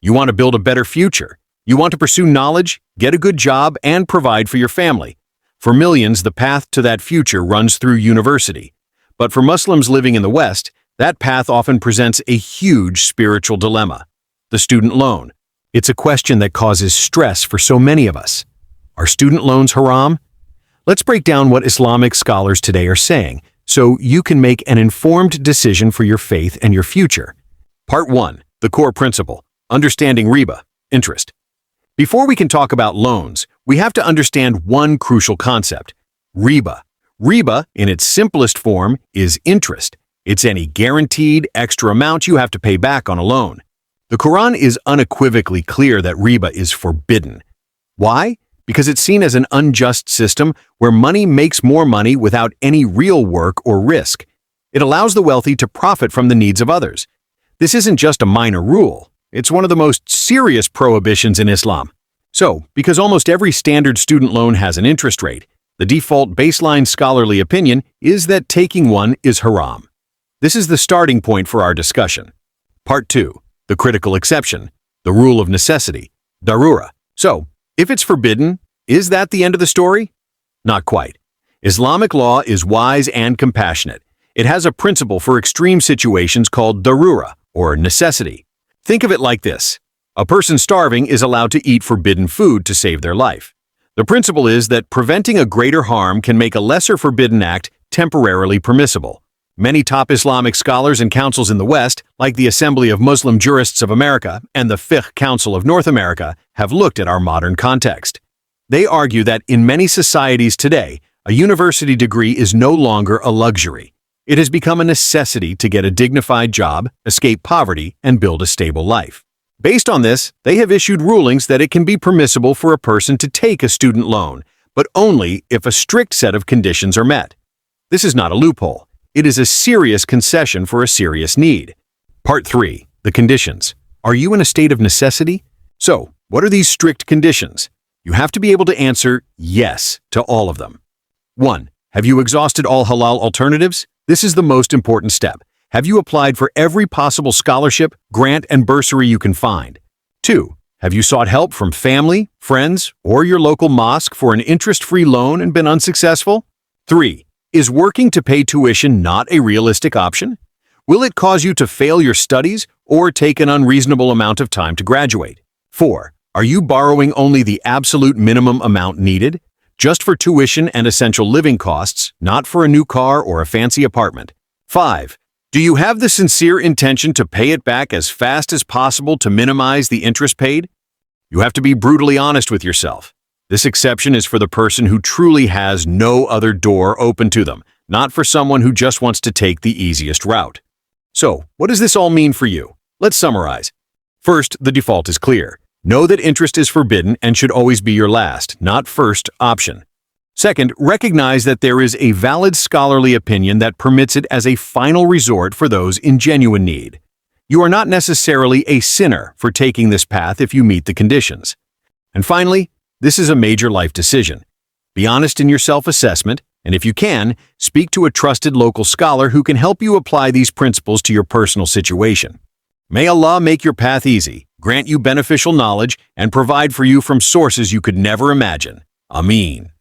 You want to build a better future. You want to pursue knowledge, get a good job, and provide for your family. For millions, the path to that future runs through university. But for Muslims living in the West, that path often presents a huge spiritual dilemma: the student loan. It's a question that causes stress for so many of us. Are student loans haram? Let's break down what Islamic scholars today are saying, so you can make an informed decision for your faith and your future. Part 1. The core principle: understanding riba, interest. Before we can talk about loans, we have to understand one crucial concept: riba. Riba, in its simplest form, is interest. It's any guaranteed extra amount you have to pay back on a loan. The Quran is unequivocally clear that riba is forbidden. Why? Because it's seen as an unjust system where money makes more money without any real work or risk. It allows the wealthy to profit from the needs of others. This isn't just a minor rule. It's one of the most serious prohibitions in Islam. So, because almost every standard student loan has an interest rate, the default baseline scholarly opinion is that taking one is haram. This is the starting point for our discussion. Part 2. The critical exception, the rule of necessity, Dharurah. So, if it's forbidden, is that the end of the story? Not quite. Islamic law is wise and compassionate. It has a principle for extreme situations called Dharurah, or necessity. Think of it like this: a person starving is allowed to eat forbidden food to save their life. The principle is that preventing a greater harm can make a lesser forbidden act temporarily permissible. Many top Islamic scholars and councils in the West, like the Assembly of Muslim Jurists of America and the Fiqh Council of North America, have looked at our modern context. They argue that in many societies today, a university degree is no longer a luxury. It has become a necessity to get a dignified job, escape poverty, and build a stable life. Based on this, they have issued rulings that it can be permissible for a person to take a student loan, but only if a strict set of conditions are met. This is not a loophole. It is a serious concession for a serious need. Part 3. The conditions. Are you in a state of necessity? So, what are these strict conditions? You have to be able to answer yes to all of them. 1. Have you exhausted all halal alternatives? This is the most important step. Have you applied for every possible scholarship, grant, and bursary you can find? 2. Have you sought help from family, friends, or your local mosque for an interest-free loan and been unsuccessful? 3. Is working to pay tuition not a realistic option? Will it cause you to fail your studies or take an unreasonable amount of time to graduate? 4. Are you borrowing only the absolute minimum amount needed, just for tuition and essential living costs, not for a new car or a fancy apartment? 5. Do you have the sincere intention to pay it back as fast as possible to minimize the interest paid? You have to be brutally honest with yourself. This exception is for the person who truly has no other door open to them, not for someone who just wants to take the easiest route. So, what does this all mean for you? Let's summarize. First, the default is clear. Know that interest is forbidden and should always be your last, not first, option. Second, recognize that there is a valid scholarly opinion that permits it as a final resort for those in genuine need. You are not necessarily a sinner for taking this path if you meet the conditions. And finally, this is a major life decision. Be honest in your self-assessment, and if you can, speak to a trusted local scholar who can help you apply these principles to your personal situation. May Allah make your path easy, grant you beneficial knowledge, and provide for you from sources you could never imagine. Ameen.